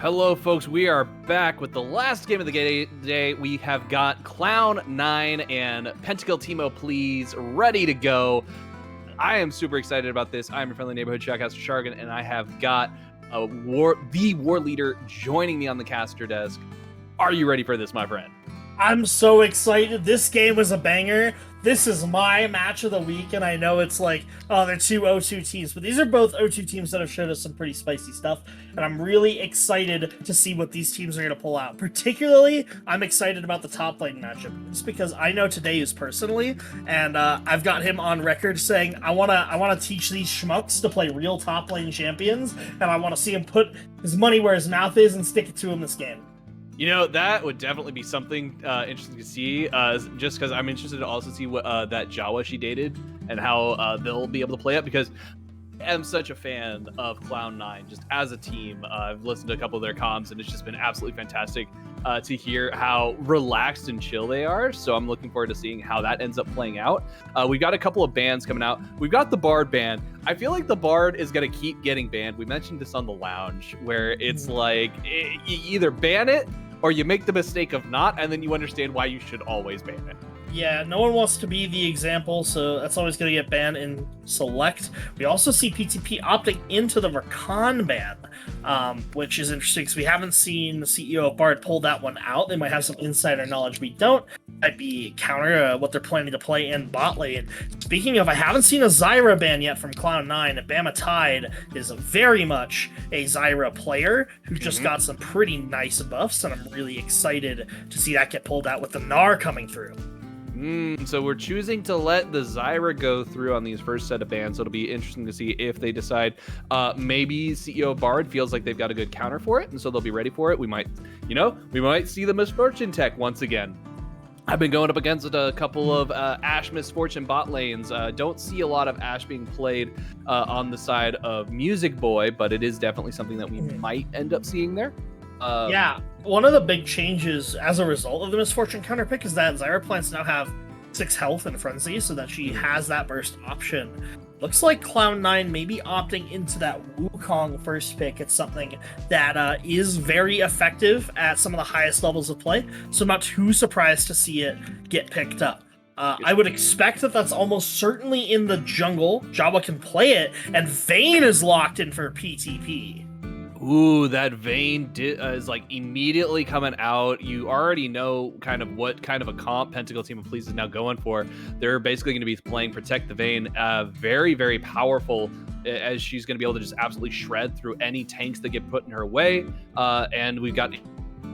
Hello, folks. We are back with the last game of the day. We have got Cloud9 and Pentakill Teemo Please ready to go. I am super excited about this. I'm your friendly neighborhood Shoutcaster Shargan, and I have got the war leader joining me on the caster desk. Are you ready for this, my friend? I'm so excited. This game was a banger. This is my match of the week, and I know it's like, oh, they're two O2 teams, but these are both O2 teams that have showed us some pretty spicy stuff, and I'm really excited to see what these teams are going to pull out. Particularly, I'm excited about the top lane matchup, just because I know Tadeus personally, and I've got him on record saying, I wanna teach these schmucks to play real top lane champions, and I want to see him put his money where his mouth is and stick it to him this game. You know, that would definitely be something interesting to see, just because I'm interested to also see what that Jawa she dated and how they'll be able to play it, because I am such a fan of Cloud9 just as a team. I've listened to a couple of their comms, and it's just been absolutely fantastic to hear how relaxed and chill they are. So I'm looking forward to seeing how that ends up playing out. We've got a couple of bans coming out. We've got the Bard ban. I feel like the Bard is going to keep getting banned. We mentioned this on the lounge, where it's like you either ban it or you make the mistake of not, and then you understand why you should always ban it. Yeah, no one wants to be the example, so that's always going to get banned in Select. We also see PTP opting into the Rakan ban, which is interesting because we haven't seen the CEO of Bard pull that one out. They might have some insider knowledge we don't. Might be counter what they're planning to play in bot lane. Speaking of, I haven't seen a Zyra ban yet from Cloud9, and Bama Tide is very much a Zyra player who just got some pretty nice buffs, and I'm really excited to see that get pulled out with the Gnar coming through. So we're choosing to let the Zyra go through on these first set of bans. So it'll be interesting to see if they decide maybe CEO Bard feels like they've got a good counter for it, and so they'll be ready for it. We might see the Misfortune tech once again. I've been going up against a couple of Ashe Misfortune bot lanes. Don't see a lot of Ashe being played on the side of Music Boy, but it is definitely something that we might end up seeing there. Yeah, one of the big changes as a result of the Misfortune counter pick is that Zyra plants now have 6 health and Frenzy, so that she has that burst option. Looks like Cloud9 may be opting into that Wukong first pick. It's something that is very effective at some of the highest levels of play, so I'm not too surprised to see it get picked up. I would expect that that's almost certainly in the jungle. Jawa can play it, and Vayne is locked in for PTP. Ooh, that Vayne is like immediately coming out. You already know kind of what kind of a comp Pentakill Teemo Please is now going for. They're basically going to be playing Protect the Vayne. Very, very powerful, as she's going to be able to just absolutely shred through any tanks that get put in her way. And we've got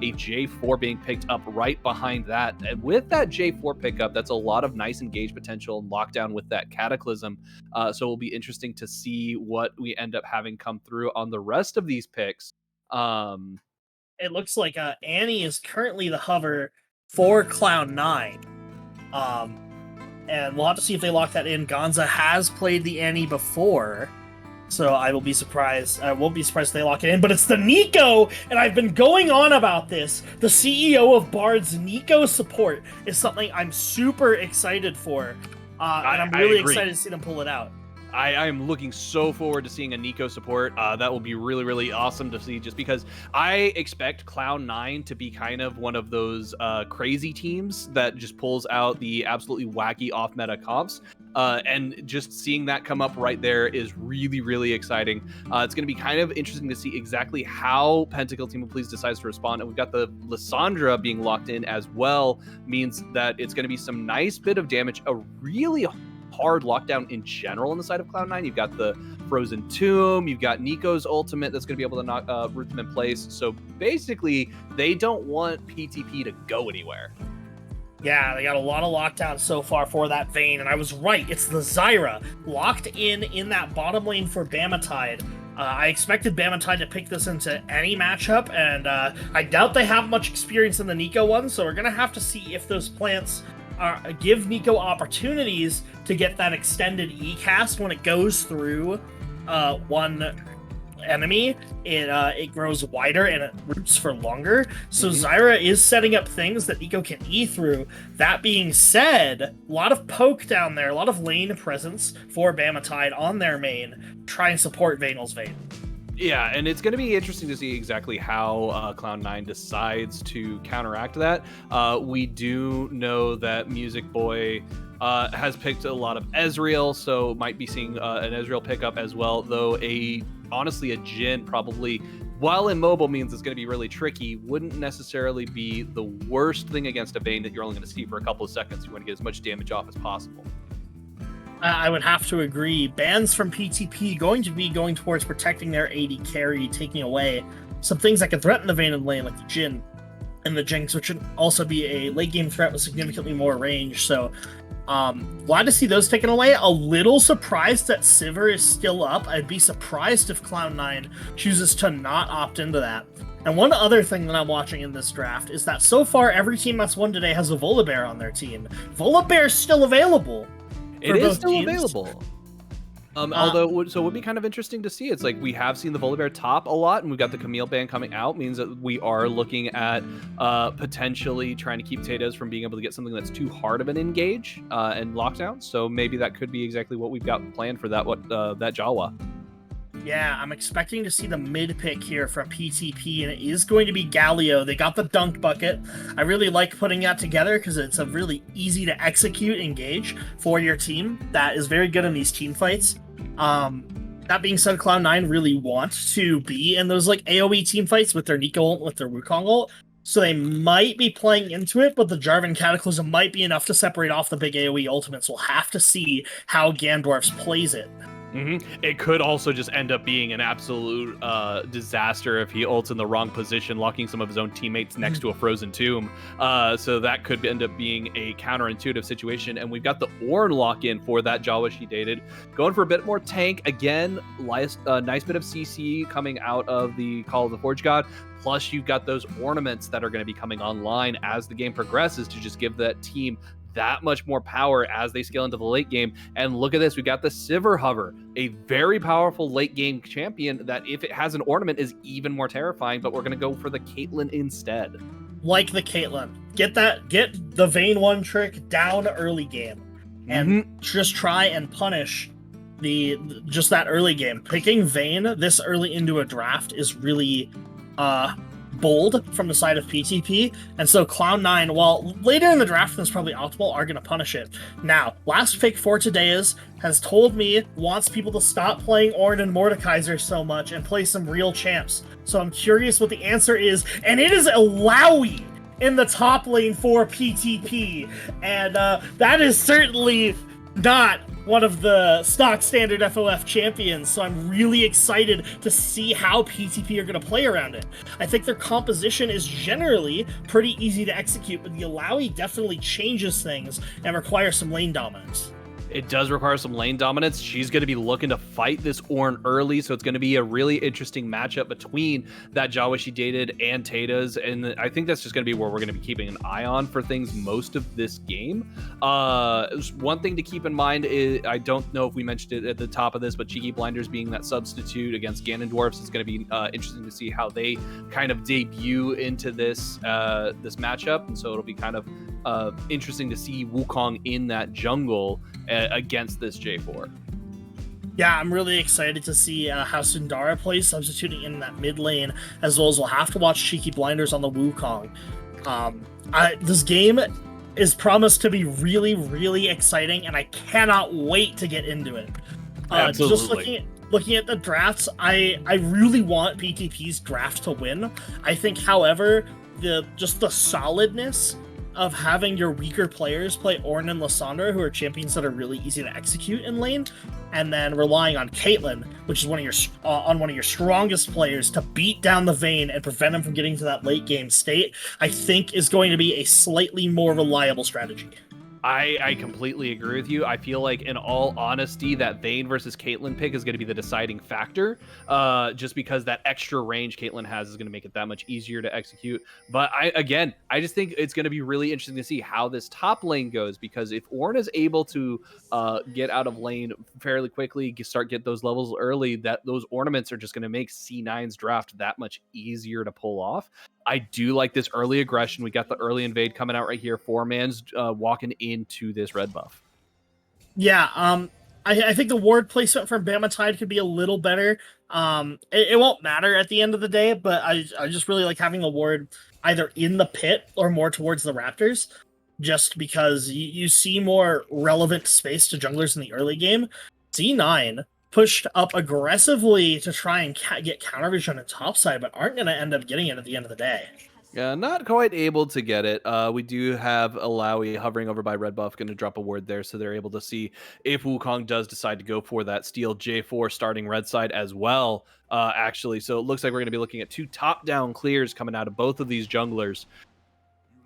a J4 being picked up right behind that. And with that J4 pickup, that's a lot of nice engage potential and lockdown with that Cataclysm. So it'll be interesting to see what we end up having come through on the rest of these picks. It looks like Annie is currently the hover for Cloud9. And we'll have to see if they lock that in. Gonza has played the Annie before, so I won't be surprised if they lock it in, but it's the Neeko, and I've been going on about this. The CEO of Bard's Neeko support is something I'm super excited for, and I'm really excited to see them pull it out. I am looking so forward to seeing a Neeko support. That will be really, really awesome to see, just because I expect Cloud9 to be kind of one of those crazy teams that just pulls out the absolutely wacky off-meta comps. And just seeing that come up right there is really, really exciting. It's going to be kind of interesting to see exactly how Pentakill Teemo Please decides to respond. And we've got the Lissandra being locked in as well, means that it's going to be some nice bit of damage, a really hard lockdown in general on the side of Cloud9. You've got the Frozen Tomb, you've got Neeko's ultimate that's going to be able to knock root them in place. So basically, they don't want PTP to go anywhere. Yeah, they got a lot of lockdowns so far for that Vayne, and I was right. It's the Zyra locked in that bottom lane for Bama Tide. I expected Bama Tide to pick this into any matchup, and I doubt they have much experience in the Neeko one, so we're going to have to see if those plants give Neeko opportunities to get that extended E-cast when it goes through one enemy. It grows wider and it roots for longer. So Zyra is setting up things that Neeko can E through. That being said, a lot of poke down there, a lot of lane presence for Bama Tide on their main. Try and support Vayne's Vayne. Yeah, and it's going to be interesting to see exactly how Cloud9 decides to counteract that. We do know that Music Boy has picked a lot of Ezreal, so might be seeing an Ezreal pickup as well, though honestly a Jhin probably, while immobile means it's going to be really tricky, wouldn't necessarily be the worst thing against a Vayne that you're only going to see for a couple of seconds. You want to get as much damage off as possible. I would have to agree. Bans from PTP going to be going towards protecting their AD carry, taking away some things that can threaten the Vayne in lane, like the Jhin and the Jinx, which would also be a late game threat with significantly more range. So, glad to see those taken away. A little surprised that Sivir is still up. I'd be surprised if Cloud9 chooses to not opt into that. And one other thing that I'm watching in this draft is that so far every team that's won today has a Volibear on their team. Volibear's still available. It is still available. Although, so it would be kind of interesting to see. It's like we have seen the Volibear top a lot, and we've got the Camille ban coming out. Means that we are looking at potentially trying to keep Tatas from being able to get something that's too hard of an engage and lockdown. So maybe that could be exactly what we've got planned for that Jawa. Yeah, I'm expecting to see the mid pick here from PTP, and it is going to be Galio. They got the dunk bucket. I really like putting that together because it's a really easy to execute engage for your team that is very good in these team fights. That being said, Cloud9 really want to be in those like AoE team fights with their Nico ult, with their Wukong ult. So they might be playing into it, but the Jarvan Cataclysm might be enough to separate off the big AoE ultimates. We'll have to see how Gandorfs plays it. It could also just end up being an absolute disaster if he ults in the wrong position, locking some of his own teammates next to a frozen tomb. So that could end up being a counterintuitive situation. And we've got the Ornn lock-in for that Jawa she dated. Going for a bit more tank. Again, nice bit of CC coming out of the Call of the Forge God. Plus, you've got those ornaments that are going to be coming online as the game progresses to just give that team that much more power as they scale into the late game. And look at this, we got the Sivir Hover, a very powerful late game champion that if it has an ornament is even more terrifying, but we're going to go for the Caitlyn instead. Like the Caitlyn. Get the Vayne 1 trick down early game and just try and punish just that early game. Picking Vayne this early into a draft is really bold from the side of PTP, and so Cloud9, while later in the draft that's probably optimal, are going to punish it. Now, last pick for today has told me wants people to stop playing Ornn and Mordekaiser so much and play some real champs. So I'm curious what the answer is, and it is Illaoi in the top lane for PTP, and that is certainly not one of the stock standard FOF champions, so I'm really excited to see how PTP are going to play around it. I think their composition is generally pretty easy to execute, but the Illaoi definitely changes things and requires some lane dominance. It does require some lane dominance. She's going to be looking to fight this Ornn early, so it's going to be a really interesting matchup between that Jawa she dated and Tatas, and I think that's just going to be where we're going to be keeping an eye on for things most of this game. One thing to keep in mind is, I don't know if we mentioned it at the top of this, but Cheeky Blinders being that substitute against Ganondorfs is going to be interesting to see how they kind of debut into this matchup, and so it'll be kind of interesting to see Wukong in that jungle against this J4. Yeah, I'm really excited to see how Sundara plays, substituting in that mid lane, as well as we'll have to watch Cheeky Blinders on the Wukong. This game is promised to be really, really exciting, and I cannot wait to get into it. Absolutely. Just looking at the drafts, I really want PTP's draft to win. I think, however, the solidness of having your weaker players play Ornn and Lissandra, who are champions that are really easy to execute in lane, and then relying on Caitlyn, which is one of your strongest players, to beat down the Vayne and prevent him from getting to that late game state, I think is going to be a slightly more reliable strategy. I completely agree with you. I feel like, in all honesty, that Vayne versus Caitlyn pick is going to be the deciding factor, just because that extra range Caitlyn has is going to make it that much easier to execute. But I just think it's going to be really interesting to see how this top lane goes, because if Ornn is able to get out of lane fairly quickly, get those levels early, that those ornaments are just going to make C9's draft that much easier to pull off. I do like this early aggression. We got the early invade coming out right here. 4-man's walking into this red buff. Yeah, I think the ward placement from Bamatide could be a little better. It won't matter at the end of the day, but I just really like having the ward either in the pit or more towards the Raptors, just because you see more relevant space to junglers in the early game. C9 pushed up aggressively to try and get counter vision on the top side, but aren't going to end up getting it at the end of the day. Yeah, not quite able to get it. We do have Alawi hovering over by red buff, going to drop a ward there, so they're able to see if Wukong does decide to go for that steal. J4 starting red side as well, actually. So it looks like we're going to be looking at 2 top-down clears coming out of both of these junglers.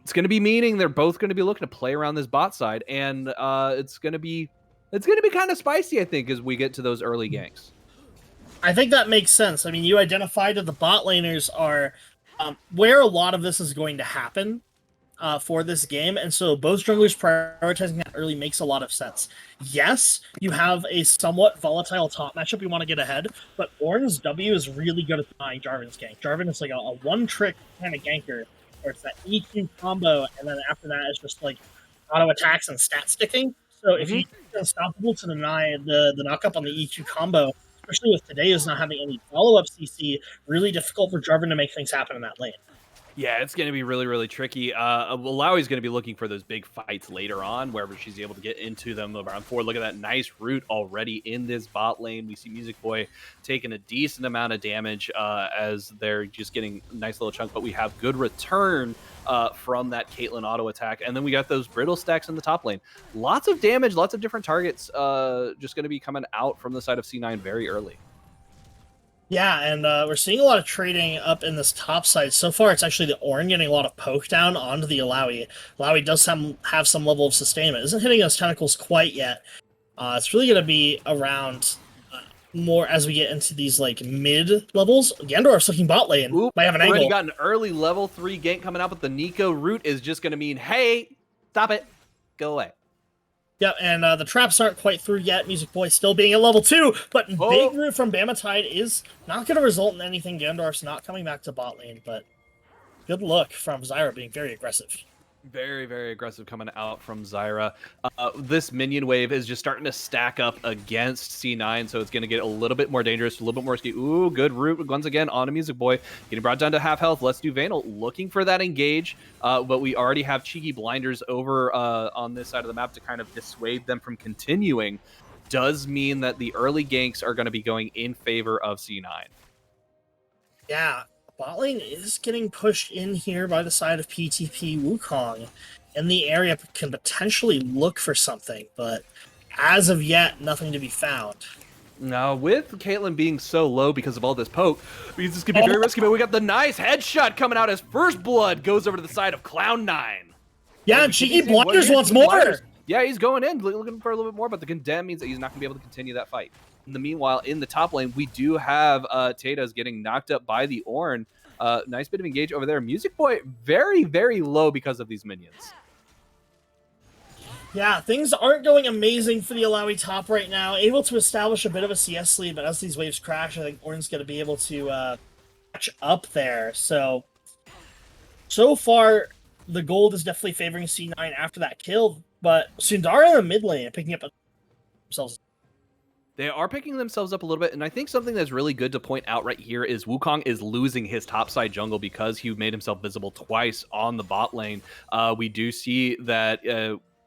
It's going to be meaning they're both going to be looking to play around this bot side, and it's going to be kind of spicy, I think, as we get to those early ganks. I think that makes sense. I mean, you identified that the bot laners are where a lot of this is going to happen for this game, and so both junglers prioritizing that early makes a lot of sense. Yes, you have a somewhat volatile top matchup you want to get ahead, but Ornn's W is really good at denying Jarvan's gank. Jarvan is like a one-trick kind of ganker, where it's that EQ combo, and then after that it's just like auto attacks and stat sticking. So if you unstoppable to deny the knockup on the EQ combo, especially with Tadeus not having any follow-up CC, really difficult for Jarvan to make things happen in that lane. Yeah, it's going to be really, really tricky. Alawi's going to be looking for those big fights later on, wherever she's able to get into them around 4. Look at that nice root already in this bot lane. We see Music Boy taking a decent amount of damage as they're just getting a nice little chunk, but we have good return from that Caitlyn auto attack. And then we got those brittle stacks in the top lane. Lots of damage, lots of different targets just going to be coming out from the side of C9 very early. Yeah, and we're seeing a lot of trading up in this top side. So far, it's actually the Ornn getting a lot of poke down onto the Alawi. Alawi does have some level of sustainment. Isn't hitting his tentacles quite yet. It's really going to be around more as we get into these like mid levels. Gandorf's looking bot lane. Oop, might have an already angle. got an early level 3 gank coming out, but the Nico root is just going to mean, hey, stop it, go away. Yep, and the traps aren't quite through yet. Music Boy still being at level 2, but big root from Bamatide is not going to result in anything. Gandorf's not coming back to bot lane, but good look from Zyra being very aggressive. Very, very aggressive coming out from Zyra. This minion wave is just starting to stack up against C9, so it's going to get a little bit more dangerous, a little bit more risky. Ooh, good root once again on a Music Boy. Getting brought down to half health. Let's do Vandal. Looking for that engage, but we already have cheeky blinders over on this side of the map to kind of dissuade them from continuing. Does mean that the early ganks are going to be going in favor of C9. Yeah. Bot lane is getting pushed in here by the side of PTP. Wukong in the area can potentially look for something, but as of yet, nothing to be found. Now, with Caitlyn being so low because of all this poke, means this could be very risky, but we got the nice headshot coming out as first blood goes over to the side of Cloud9. Yeah, cheeky blinders once more! Yeah, he's going in, looking for a little bit more, but the condemn means that he's not going to be able to continue that fight. In the meanwhile, in the top lane, we do have Tadas getting knocked up by the Ornn. Nice bit of engage over there. Music Boy very, very low because of these minions. Yeah, things aren't going amazing for the Alawi top right now. Able to establish a bit of a CS lead, but as these waves crash, I think Ornn's going to be able to catch up there. So far, the gold is definitely favoring C9 after that kill, but Sundara in the mid lane are picking up themselves. They are picking themselves up a little bit, and I think something that's really good to point out right here is Wukong is losing his topside jungle because he made himself visible twice on the bot lane. We do see that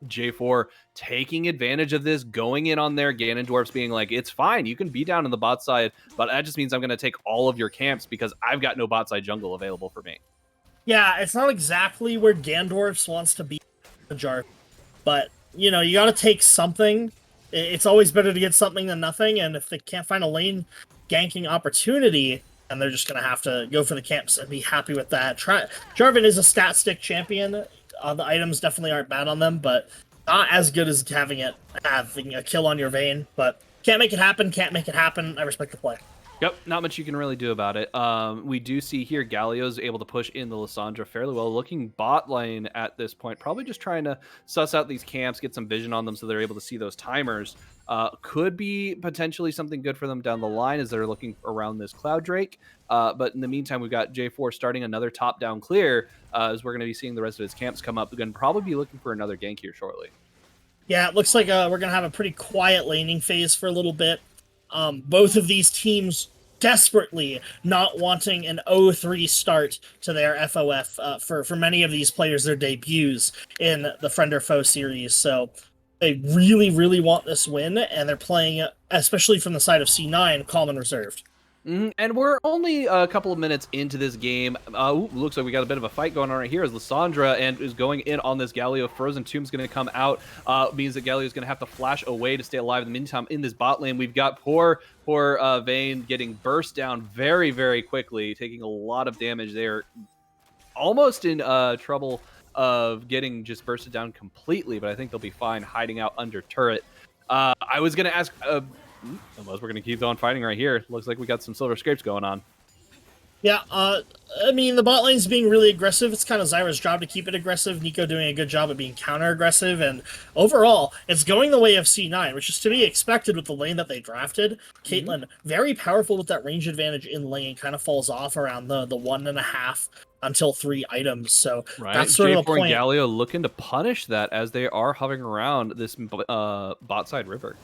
J4 taking advantage of this, going in on there, Ganondorf's being like, it's fine, you can be down on the bot side, but that just means I'm going to take all of your camps because I've got no bot side jungle available for me. Yeah, it's not exactly where Gandorf's wants to be the jar, but, you know, you got to take something. It's always better to get something than nothing, and if they can't find a lane ganking opportunity, and they're just going to have to go for the camps and be happy with that. Jarvan is a stat stick champion. The items definitely aren't bad on them, but not as good as having a kill on your Vayne. But can't make it happen, can't make it happen. I respect the play. Yep, not much you can really do about it. We do see here Galio's able to push in the Lissandra fairly well, looking bot lane at this point, probably just trying to suss out these camps, get some vision on them so they're able to see those timers. Could be potentially something good for them down the line as they're looking around this Cloud Drake. But in the meantime, we've got J4 starting another top-down clear as we're going to be seeing the rest of his camps come up. We're going to probably be looking for another gank here shortly. Yeah, it looks like we're going to have a pretty quiet laning phase for a little bit. Both of these teams desperately not wanting an 0-3 start to their FOF for many of these players, their debuts in the Friend or Foe series. So they really, really want this win, and they're playing, especially from the side of C9, calm and reserved. And we're only a couple of minutes into this game. Looks like we got a bit of a fight going on right here as Lissandra and is going in on this Galio. Frozen Tomb's going to come out. Means that Galio is going to have to flash away to stay alive. In the meantime, in this bot lane, we've got poor Vayne getting burst down very, very quickly, taking a lot of damage there. Almost in trouble of getting just bursted down completely, but I think they'll be fine hiding out under turret. I was going to ask... unless we're going to keep on fighting right here. Looks like we got some silver scrapes going on. Yeah, I mean, the bot lane's being really aggressive. It's kind of Zyra's job to keep it aggressive. Nico doing a good job of being counter-aggressive, and overall, it's going the way of C9, which is to be expected with the lane that they drafted. Caitlyn, very powerful with that range advantage in lane, kind of falls off around the 1.5 until 3 items, so that's sort of the point. And Galio looking to punish that as they are hovering around this bot side river.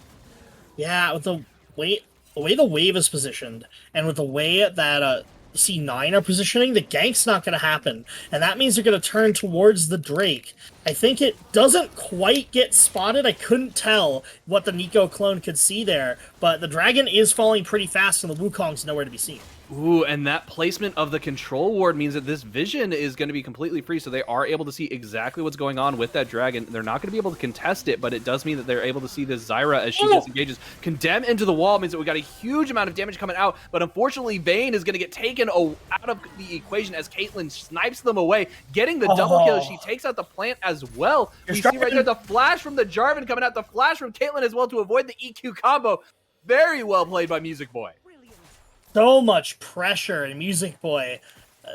Yeah, with the way the wave is positioned, and with the way that C9 are positioning, the gank's not going to happen, and that means they're going to turn towards the Drake. I think it doesn't quite get spotted. I couldn't tell what the Nico clone could see there, but the dragon is falling pretty fast, and the Wukong's nowhere to be seen. Ooh, and that placement of the control ward means that this vision is going to be completely free, so they are able to see exactly what's going on with that dragon. They're not going to be able to contest it, but it does mean that they're able to see this Zyra as she disengages. Condemn into the wall means that we got a huge amount of damage coming out, but unfortunately, Vayne is going to get taken out of the equation as Caitlyn snipes them away, getting the double kill. She takes out the plant as well. We see right there the flash from the Jarvan coming out, the flash from Caitlyn as well to avoid the EQ combo. Very well played by Music Boy. So much pressure, and Music Boy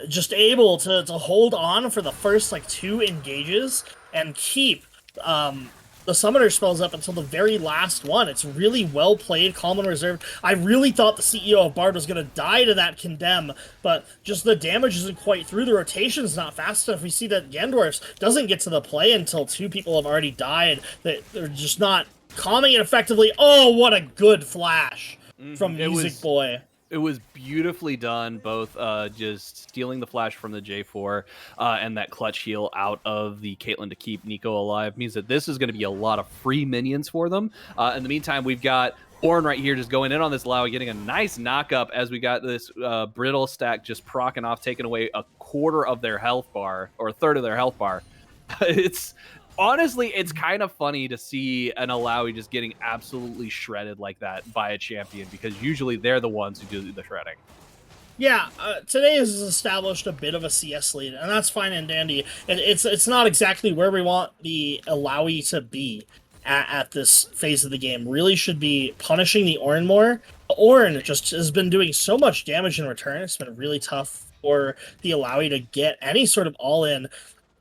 just able to hold on for the first, 2 engages and keep the summoner spells up until the very last one. It's really well played, calm and reserved. I really thought the CEO of Bard was going to die to that condemn, but just the damage isn't quite through. The rotation's not fast enough. We see that Gandorf's doesn't get to the play until 2 people have already died. They're just not calming it effectively. Oh, what a good flash from Music Boy. It was beautifully done, both just stealing the flash from the J4 and that clutch heal out of the Caitlyn to keep Nico alive means that this is going to be a lot of free minions for them. In the meantime, we've got Ornn right here just going in on this Lowy, getting a nice knock-up as we got this Brittle stack just procking off, taking away a quarter of their health bar, or a third of their health bar. Honestly, it's kind of funny to see an Alawi just getting absolutely shredded like that by a champion, because usually they're the ones who do the shredding. Yeah, today has established a bit of a CS lead, and that's fine and dandy. It's not exactly where we want the Alawi to be at this phase of the game. Really should be punishing the Ornn more. Ornn just has been doing so much damage in return. It's been really tough for the Alawi to get any sort of all-in.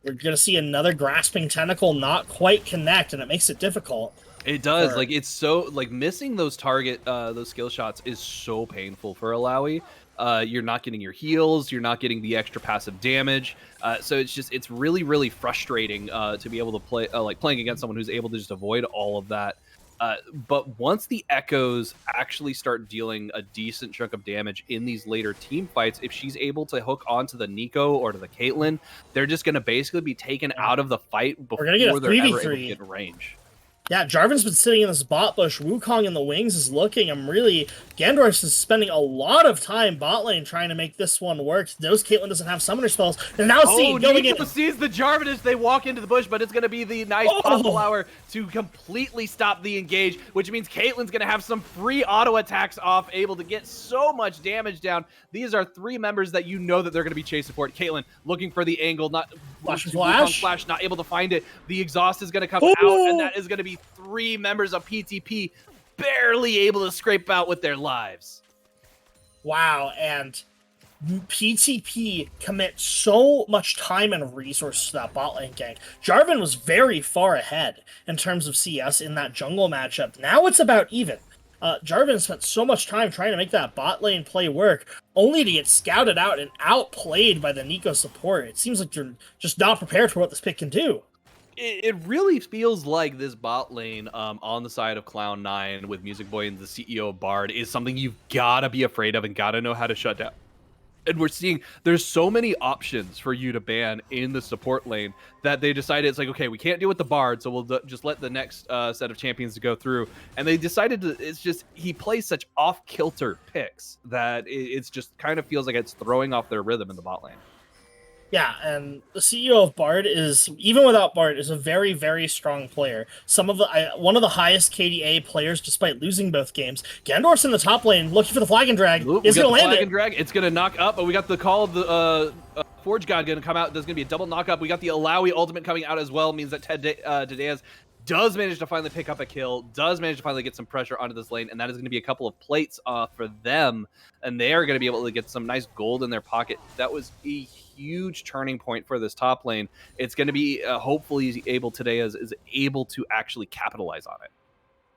We're going to see another grasping tentacle not quite connect, and it makes it difficult. It does. It's so, missing those those skill shots is so painful for Alawi. You're not getting your heals, you're not getting the extra passive damage. So it's really, really frustrating to be able to play, playing against someone who's able to just avoid all of that. But once the Echoes actually start dealing a decent chunk of damage in these later team fights, if she's able to hook onto the Nico or to the Caitlyn, they're just going to basically be taken out of the fight before they're ever able to get in range. Yeah, Jarvan's been sitting in this bot bush. Wukong in the wings is looking. Gandorf is spending a lot of time bot lane trying to make this one work. Knows Caitlyn doesn't have summoner spells. And now Nico sees the Jarvan as they walk into the bush, but it's going to be the nice pop flower to completely stop the engage, which means Caitlyn's going to have some free auto attacks off, able to get so much damage down. These are 3 members that you know that they're going to be chase support. Caitlyn looking for the angle, flash, not able to find it. The exhaust is going to come out, and that is going to be 3 members of PTP barely able to scrape out with their lives. Wow, and PTP commit so much time and resources to that bot lane gank. Jarvan was very far ahead in terms of CS in that jungle matchup. Now it's about even. Jarvan spent so much time trying to make that bot lane play work, only to get scouted out and outplayed by the Nico support. It seems like you're just not prepared for what this pick can do. It really feels like this bot lane on the side of Cloud9 with Music Boy and the CEO of Bard is something you've got to be afraid of and got to know how to shut down. And we're seeing there's so many options for you to ban in the support lane that they decided it's like, okay, we can't deal with the Bard, so we'll just let the next set of champions to go through. And they decided to, it's just, he plays such off-kilter picks that it's just kind of feels like it's throwing off their rhythm in the bot lane. Yeah, and the CEO of Bard is, even without Bard, is a very, very strong player. One of the highest KDA players, despite losing both games. Gandorf's in the top lane, looking for the flag and drag. Is going to land it. Drag. It's going to knock up, but we got the call of the Forge God going to come out. There's going to be a double knock up. We got the Alawi ultimate coming out as well. Means that Ted Dedeas does manage to finally pick up a kill, does manage to finally get some pressure onto this lane, and that is going to be a couple of plates for them, and they are going to be able to get some nice gold in their pocket. That was a huge turning point for this top lane. It's going to be hopefully Dedeas is able to actually capitalize on it.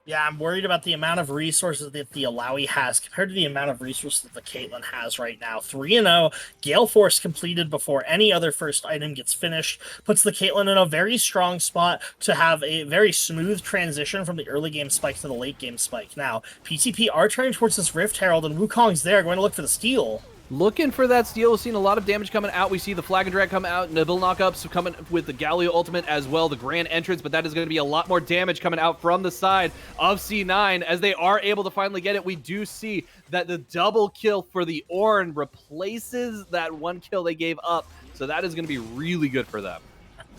Yeah, I'm worried about the amount of resources that the Alawi has compared to the amount of resources that the Caitlyn has right now. 3-0, Gale Force completed before any other first item gets finished, puts the Caitlyn in a very strong spot to have a very smooth transition from the early game spike to the late game spike. Now, PTP are turning towards this Rift Herald, and Wukong's there, going to look for the steal. Looking for that steal. We've seen a lot of damage coming out. We see the flag and drag come out, Nabil knockups coming with the Galio ultimate as well, the grand entrance, but that is going to be a lot more damage coming out from the side of C9 as they are able to finally get it. We do see that the double kill for the Ornn replaces that one kill they gave up, so that is going to be really good for them.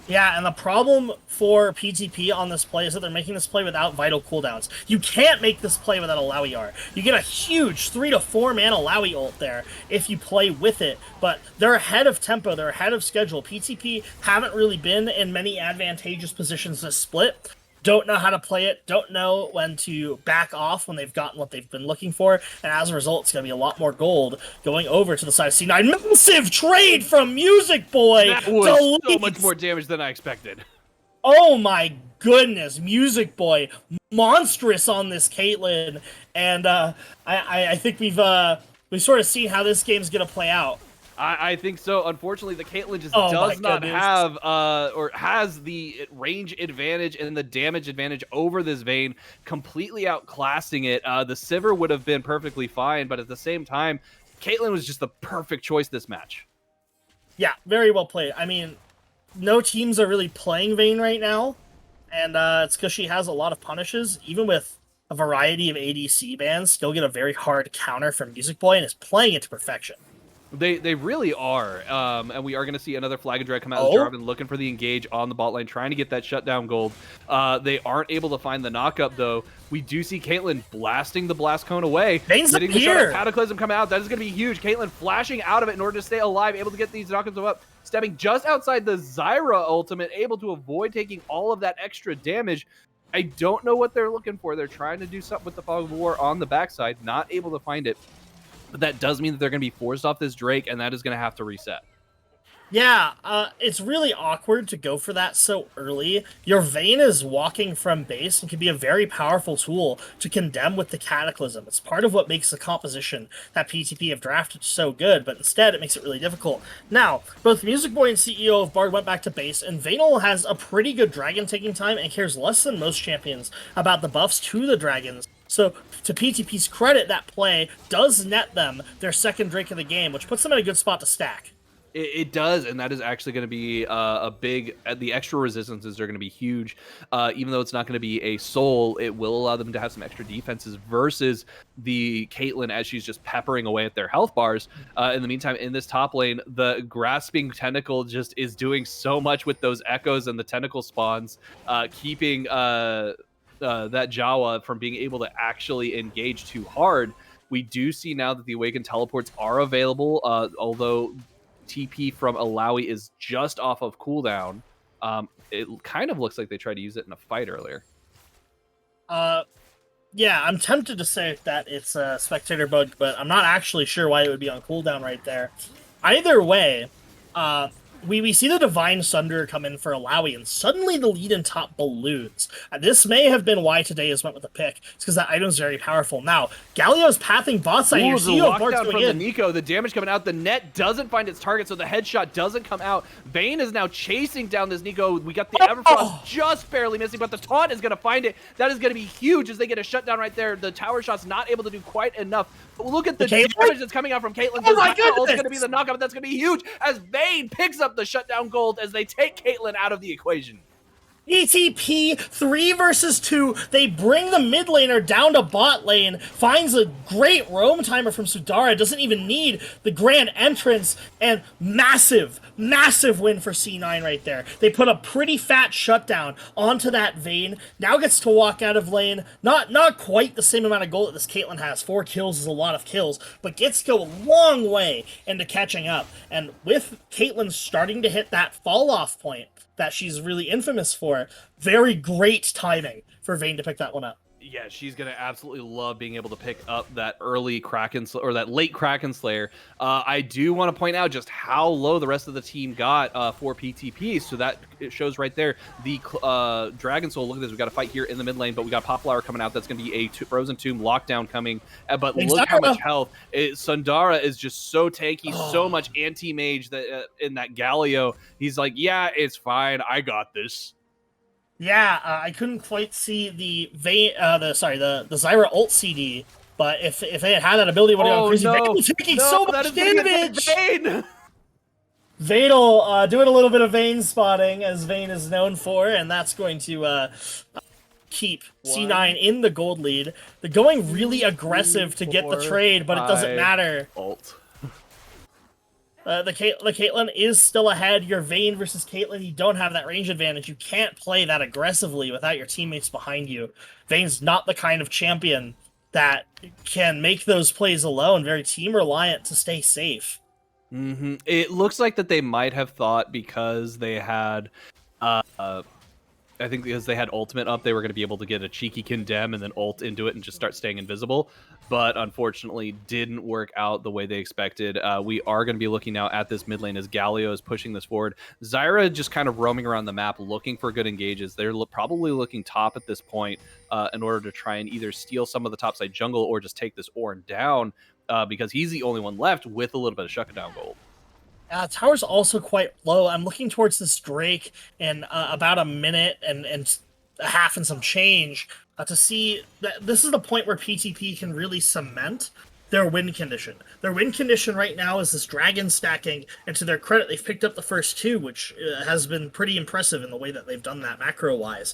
Yeah, and the problem for PTP on this play is that they're making this play without vital cooldowns. You can't make this play without a Alawi R. You get a huge 3 to 4 man Alawi ult there if you play with it, but they're ahead of tempo, they're ahead of schedule. PTP haven't really been in many advantageous positions to split. Don't know how to play it, don't know when to back off when they've gotten what they've been looking for, and as a result, it's going to be a lot more gold going over to the side of C9. Massive trade from Music Boy! That was so much more damage than I expected. Oh my goodness, Music Boy, monstrous on this Caitlyn, and I think we've sort of seen how this game's going to play out. I think so. Unfortunately, the Caitlyn just does not have or has the range advantage and the damage advantage over this Vayne, completely outclassing it. The Sivir would have been perfectly fine, but at the same time, Caitlyn was just the perfect choice this match. Yeah, very well played. I mean, no teams are really playing Vayne right now, and it's because she has a lot of punishes. Even with a variety of ADC bans, still get a very hard counter from Music Boy and is playing it to perfection. They really are, and we are going to see another flag and drag come out of Jarvan looking for the engage on the bot lane, trying to get that shutdown gold. They aren't able to find the knockup, though. We do see Caitlyn blasting the blast cone away. Getting the shut Cataclysm come out. That is going to be huge. Caitlyn flashing out of it in order to stay alive, able to get these knockups up, stepping just outside the Zyra ultimate, able to avoid taking all of that extra damage. I don't know what they're looking for. They're trying to do something with the Fog of War on the backside, not able to find it. But that does mean that they're going to be forced off this Drake, and that is going to have to reset. Yeah, it's really awkward to go for that so early. Your Vayne is walking from base and can be a very powerful tool to condemn with the Cataclysm. It's part of what makes the composition that PTP have drafted so good, but instead it makes it really difficult. Now, both Music Boy and CEO of Bard went back to base, and Vayne has a pretty good dragon taking time and cares less than most champions about the buffs to the dragons. So, to PTP's credit, that play does net them their second Drake of the game, which puts them in a good spot to stack. It does, and that is actually going to be a big... the extra resistances are going to be huge. Even though it's not going to be a soul, it will allow them to have some extra defenses versus the Caitlyn as she's just peppering away at their health bars. In the meantime, in this top lane, the Grasping Tentacle just is doing so much with those echoes and the tentacle spawns, keeping... that Jawa from being able to actually engage too hard. We do see now that the Awakened teleports are available, although TP from Alawi is just off of cooldown. It kind of looks like they tried to use it in a fight earlier. Yeah, I'm tempted to say that it's a spectator bug, but I'm not actually sure why it would be on cooldown right there. Either way, we see the Divine Sunder come in for Alawi, and suddenly the lead in top balloons. This may have been why today has went with the pick. It's because that item's very powerful. Now, Galio's pathing bot side. Ooh, the lockdown from the in. Nico. The damage coming out. The net doesn't find its target, so the headshot doesn't come out. Vayne is now chasing down this Nico. We got the Everfrost just barely missing, but the taunt is going to find it. That is going to be huge as they get a shutdown right there. The tower shot's not able to do quite enough. But look at the damage that's coming out from Caitlyn. Oh my goodness! It's going to be the knockout, but that's going to be huge as Vayne picks up the shutdown gold as they take Caitlyn out of the equation. PTP 3 versus 2. They bring the mid laner down to bot lane. Finds a great roam timer from Sudara. Doesn't even need the grand entrance. And massive win for C9 right there. They put a pretty fat shutdown onto that Vayne. Now gets to walk out of lane. Not quite the same amount of gold that this Caitlyn has. 4 kills is a lot of kills. But gets to go a long way into catching up. And with Caitlyn starting to hit that fall off point that she's really infamous for, very great timing for Vayne to pick that one up. Yeah, she's gonna absolutely love being able to pick up that early Kraken or that late Kraken Slayer. I do want to point out just how low the rest of the team got for PTP. So that it shows right there. The Dragon Soul. Look at this. We got a fight here in the mid lane, but we got Pop Flower coming out. That's gonna be a Frozen Tomb lockdown coming. But look how much health. Sundara is just so tanky, so much anti mage that in that Galio. He's like, yeah, it's fine. I got this. Yeah, I couldn't quite see the Zyra ult CD, but if they had that ability, would have gone crazy. No. Vayne taking so much damage. Vayne Vayne'll doing a little bit of Vayne spotting, as Vayne is known for, and that's going to keep C9 in the gold lead. They're going really aggressive to get the trade, but it doesn't matter. Ult. The Caitlyn is still ahead. You're Vayne versus Caitlyn. You don't have that range advantage. You can't play that aggressively without your teammates behind you. Vayne's not the kind of champion that can make those plays alone. Very team reliant to stay safe. Mm-hmm. It looks like that they might have thought because they had, I think because they had ultimate up, they were going to be able to get a cheeky condemn and then ult into it and just start staying invisible. But unfortunately, didn't work out the way they expected. We are going to be looking now at this mid lane as Galio is pushing this forward. Zyra just kind of roaming around the map looking for good engages. They're probably looking top at this point in order to try and either steal some of the topside jungle or just take this Ornn down because he's the only one left with a little bit of shutdown gold. Tower's also quite low. I'm looking towards this Drake in about a minute and a half and some change to see that this is the point where PTP can really cement their win condition. Their win condition right now is this dragon stacking, and to their credit, they've picked up the first 2, which has been pretty impressive in the way that they've done that macro-wise,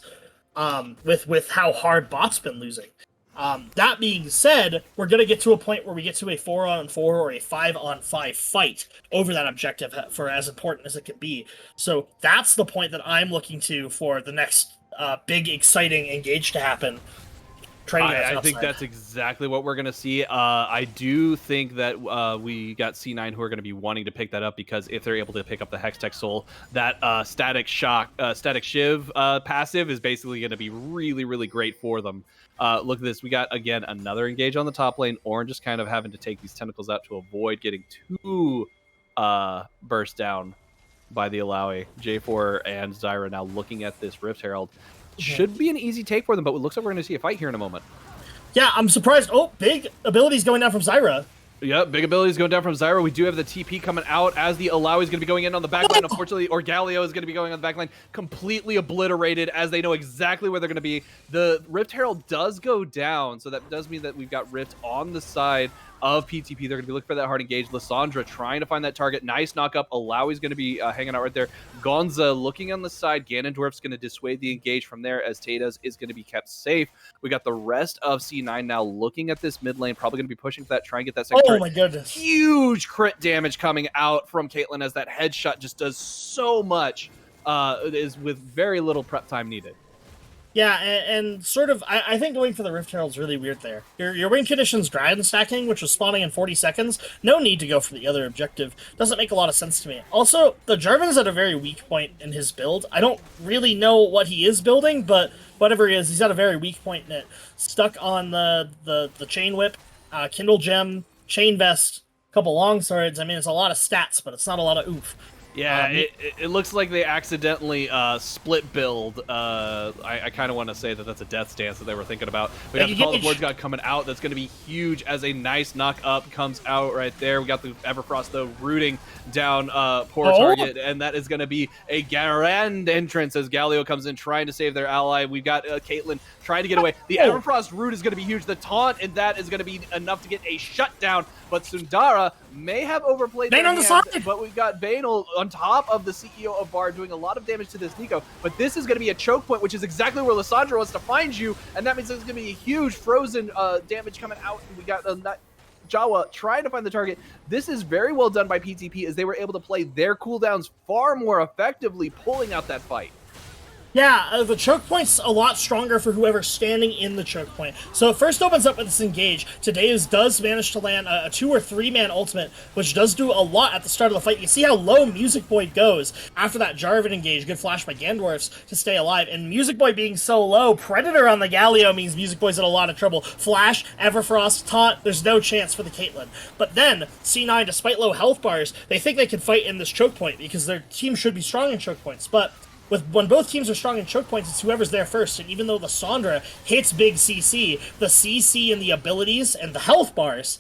with how hard bot's been losing. That being said, we're going to get to a point where we get to a 4-on-4 or a 5-on-5 fight over that objective for as important as it can be. So that's the point that I'm looking to for the next big, exciting engage to happen. I think that's exactly what we're going to see. I do think that we got C9 who are going to be wanting to pick that up because if they're able to pick up the Hextech Soul, that Static Shiv passive is basically going to be really, really great for them. Look at this. We got, again, another engage on the top lane. Ornn just kind of having to take these tentacles out to avoid getting too burst down by the Alawi. J4 and Zyra now looking at this Rift Herald. Should be an easy take for them, but it looks like we're going to see a fight here in a moment. Yeah, I'm surprised. Oh, big abilities going down from Zyra. Yeah, big abilities going down from Zyra. We do have the TP coming out as the Alawi is going to be going in on the backline. Unfortunately, or Galio is going to be going on the backline. Completely obliterated as they know exactly where they're going to be. The Rift Herald does go down, so that does mean that we've got Rift on the side of PTP. They're going to be looking for that hard engage. Lissandra trying to find that target. Nice knock up. Alawi's going to be hanging out right there. Gonza looking on the side. Ganondorf's going to dissuade the engage from there as Tadas is going to be kept safe. We got the rest of C9 now looking at this mid lane. Probably going to be pushing for that, try and get that second turret. My goodness. Huge crit damage coming out from Caitlyn as that headshot just does so much is with very little prep time needed. Yeah, and sort of, I think going for the Rift Herald's really weird there. Your win condition's dragon stacking, which was spawning in 40 seconds. No need to go for the other objective. Doesn't make a lot of sense to me. Also, the Jarvan's at a very weak point in his build. I don't really know what he is building, but whatever he is, he's at a very weak point in it. Stuck on the Chain Whip, Kindle Gem, Chain Vest, a couple long swords. I mean, it's a lot of stats, but it's not a lot of oof. Yeah, it looks like they accidentally split build. I kind of want to say that that's a death stance that they were thinking about. We got the Call of Forge God coming out. That's going to be huge as a nice knock up comes out right there. We got the Everfrost, though, rooting down poor target, and that is going to be a grand entrance as Galio comes in trying to save their ally. We've got Caitlyn trying to get away. The Everfrost root is going to be huge. The taunt and that is going to be enough to get a shutdown, but Sundara may have overplayed Vayne on the side, but we've got Vayne on top of the CEO of Bard doing a lot of damage to this Nico, but this is going to be a choke point, which is exactly where Lissandra wants to find you, and that means there's going to be a huge frozen damage coming out, and we got Jawa trying to find the target. This is very well done by PTP as they were able to play their cooldowns far more effectively, pulling out that fight. Yeah, the choke point's a lot stronger for whoever's standing in the choke point. So it first opens up with this engage. Tadeus does manage to land a 2 or 3 man ultimate, which does do a lot at the start of the fight. You see how low Music Boy goes after that Jarvan engage. Good flash by Gandorfs to stay alive. And Music Boy being so low, Predator on the Galio means Music Boy's in a lot of trouble. Flash, Everfrost, taunt, there's no chance for the Caitlyn. But then, C9, despite low health bars, they think they can fight in this choke point because their team should be strong in choke points. But when both teams are strong in choke points, it's whoever's there first, and even though the Lissandra hits big CC, the CC and the abilities and the health bars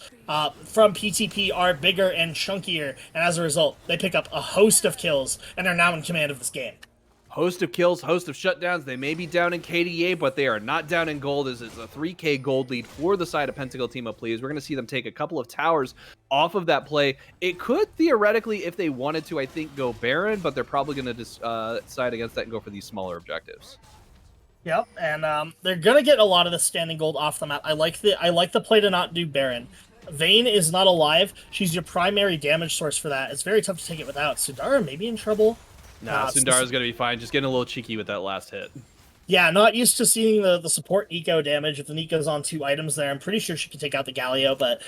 from PTP are bigger and chunkier, and as a result, they pick up a host of kills and are now in command of this game. Host of kills, host of shutdowns. They may be down in KDA, but they are not down in gold. This is a 3K gold lead for the side of Pentacle Team Up, please. We're going to see them take a couple of towers off of that play. It could theoretically, if they wanted to, I think, go Baron, but they're probably going to decide against that and go for these smaller objectives. Yep, and they're going to get a lot of the standing gold off the map. I like the play to not do Baron. Vayne is not alive. She's your primary damage source for that. It's very tough to take it without. Sundara may be in trouble. Nah, Sundara's going to be fine. Just getting a little cheeky with that last hit. Yeah, not used to seeing the support Nico damage. If the Nico's on 2 items there, I'm pretty sure she can take out the Galio, but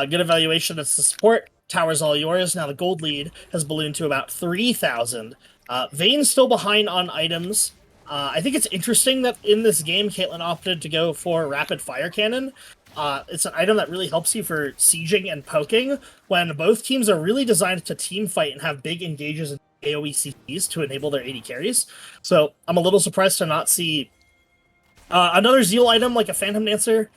good evaluation. It's the support. Tower's all yours. Now the gold lead has ballooned to about 3,000. Vayne's still behind on items. I think it's interesting that in this game, Caitlyn opted to go for Rapid Fire Cannon. It's an item that really helps you for sieging and poking when both teams are really designed to team fight and have big engages and AoE CCs to enable their AD carries. So I'm a little surprised to not see another Zeal item like a Phantom Dancer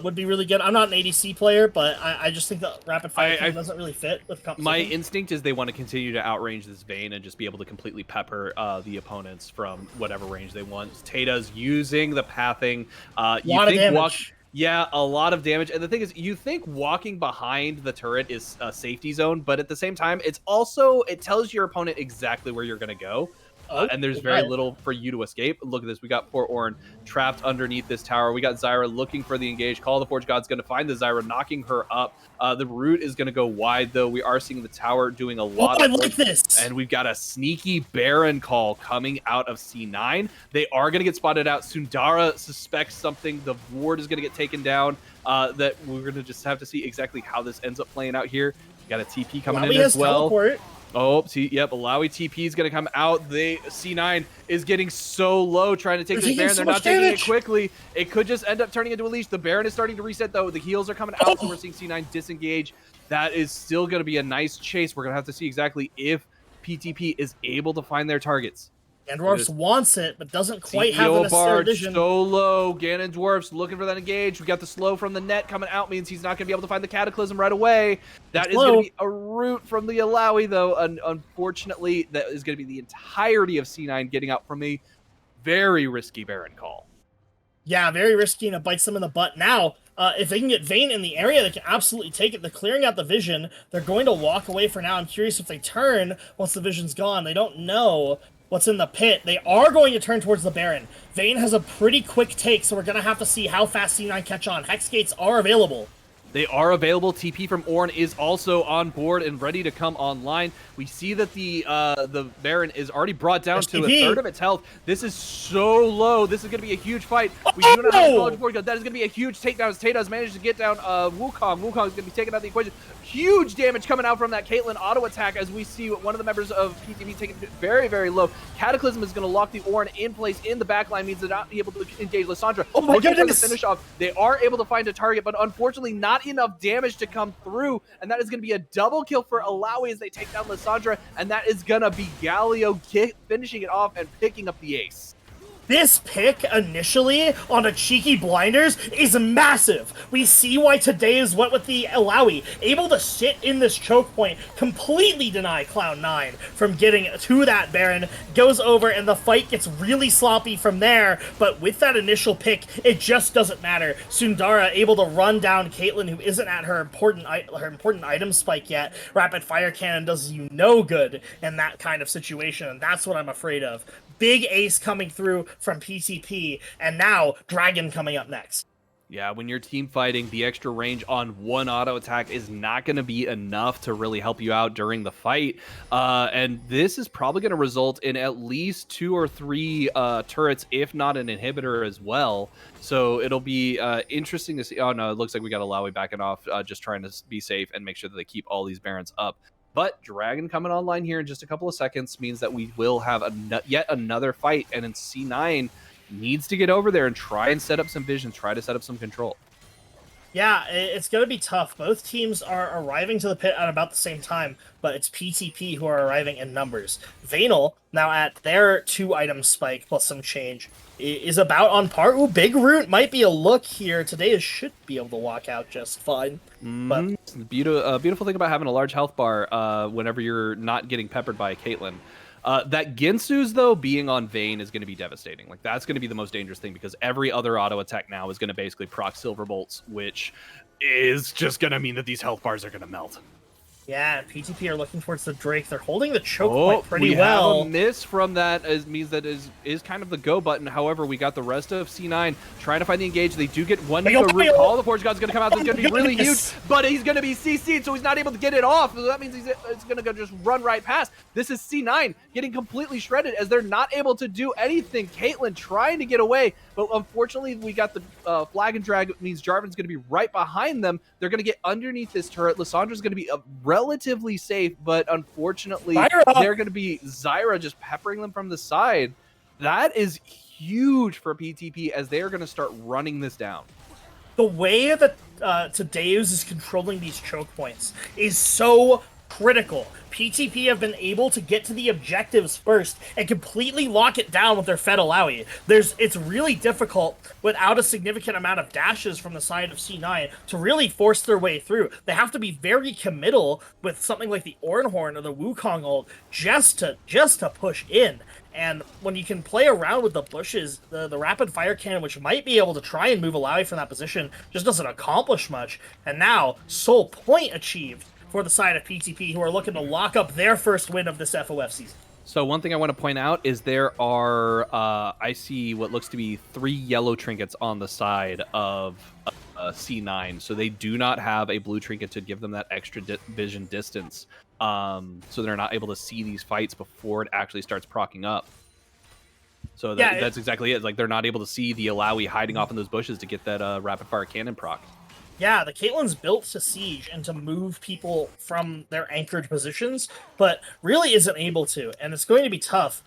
would be really good. I'm not an ADC player, but I just think that Rapid Fire doesn't really fit with composition. My instinct is they want to continue to outrange this Vayne and just be able to completely pepper the opponents from whatever range they want. Tata's using the pathing. Yeah, a lot of damage. And the thing is, you think walking behind the turret is a safety zone, but at the same time, it tells your opponent exactly where you're going to go. And there's very little for you to escape. Look at this. We got poor Ornn trapped underneath this tower. We got Zyra looking for the engage. Call of the Forge God's going to find the Zyra, knocking her up. The root is going to go wide, though. We are seeing the tower doing a lot of like this. And we've got a sneaky Baron call coming out of C9. They are going to get spotted out. Sundara suspects something. The ward is going to get taken down. That we're going to just have to see exactly how this ends up playing out here. We got a TP coming in as well. Teleport. Oh, see, yep, Alawi TP is going to come out. The C9 is getting so low trying to take this Baron. They're not taking it quickly. It could just end up turning into a leash. The Baron is starting to reset, though. The heals are coming out, so we're seeing C9 disengage. That is still going to be a nice chase. We're going to have to see exactly if PTP is able to find their targets. Gandorfs wants it, but doesn't quite have the necessary vision. So low. Ganondorfs looking for that engage. We got the slow from the net coming out, means he's not going to be able to find the Cataclysm right away. That is going to be a root from the Alawi, though. Unfortunately, that is going to be the entirety of C9 getting out from a very risky Baron call. Yeah, very risky, and it bites them in the butt. Now, if they can get Vayne in the area, they can absolutely take it. They're clearing out the vision. They're going to walk away for now. I'm curious if they turn once the vision's gone. They don't know what's in the pit. They are going to turn towards the Baron. Vayne has a pretty quick take, so we're going to have to see how fast C9 catch on. Hex gates are available. They are available. TP from Ornn is also on board and ready to come online. We see that the Baron is already brought down to a third of its health. This is so low. This is going to be a huge fight. We do not have knowledge before. That is going to be a huge takedown. As Tata has managed to get down Wukong. Wukong is going to be taken out of the equation. Huge damage coming out from that Caitlyn auto attack as we see one of the members of PTP taking it very, very low. Cataclysm is going to lock the Ornn in place in the backline, means they're not able to engage Lissandra. Oh my goodness! The finish off. They are able to find a target, but unfortunately not not enough damage to come through, and that is going to be a double kill for Alawi as they take down Lissandra, and that is going to be Galio finishing it off and picking up the ace. This pick initially on a cheeky blinders is massive. We see why Tadeusz went with the Alawi, able to sit in this choke point, completely deny Cloud9 from getting to that Baron, goes over and the fight gets really sloppy from there, but with that initial pick, it just doesn't matter. Sundara able to run down Caitlyn, who isn't at her important item spike yet. Rapid Fire Cannon does you no good in that kind of situation, and that's what I'm afraid of. Big ace coming through from PTP, and now Dragon coming up next. Yeah, when you're team fighting, the extra range on one auto attack is not going to be enough to really help you out during the fight. And this is probably going to result in at least 2 or 3 turrets, if not an inhibitor as well. So it'll be interesting to see. Oh, no, it looks like we got Alawi backing off, just trying to be safe and make sure that they keep all these Barons up. But Dragon coming online here in just a couple of seconds means that we will have yet another fight, and then C9 needs to get over there and try and set up some vision, try to set up some control. Yeah, it's going to be tough. Both teams are arriving to the pit at about the same time, but it's PTP who are arriving in numbers. Vanel, now at their 2-item spike plus some change, is about on par. Ooh, Big Root might be a look here. Today should be able to walk out just fine. But the beautiful thing about having a large health bar whenever you're not getting peppered by a Caitlyn. That Ginsu's, though, being on Vayne is going to be devastating. Like, that's going to be the most dangerous thing, because every other auto attack now is going to basically proc Silver Bolts, which is just going to mean that these health bars are going to melt. yeah, PTP are looking towards the Drake. They're holding the choke point pretty well. Have a miss from that means that is kind of the go button. However, we got the rest of C9 trying to find the engage. They do get one Nico root call. The Forge God's going to come out. It's going to be really huge, but he's going to be CC'd, so he's not able to get it off. So that means he's going to go just run right past. This is C9 getting completely shredded as they're not able to do anything. Caitlyn trying to get away, but unfortunately we got the flag and drag. It means Jarvan's going to be right behind them. They're going to get underneath this turret. Lissandra's going to be relatively safe, but unfortunately they're going to be Zyra just peppering them from the side. That is huge for PTP as they are going to start running this down. The way that Tadeusz is controlling these choke points is so critical. PTP have been able to get to the objectives first and completely lock it down with their Fed Alawi. It's really difficult without a significant amount of dashes from the side of C9 to really force their way through. They have to be very committal with something like the Ornhorn or the Wukong ult just to push in. And when you can play around with the bushes, the rapid fire cannon, which might be able to try and move Alawi from that position, just doesn't accomplish much. And now, sole point achieved for the side of PTP, who are looking to lock up their first win of this FOF season. So one thing I want to point out is there are, I see what looks to be 3 yellow trinkets on the side of C9. So they do not have a blue trinket to give them that extra vision distance. So they're not able to see these fights before it actually starts procking up. So that's exactly it. It's like they're not able to see the Alawi hiding off in those bushes to get that rapid fire cannon proc. Yeah, the Caitlyn's built to siege and to move people from their anchored positions, but really isn't able to, and it's going to be tough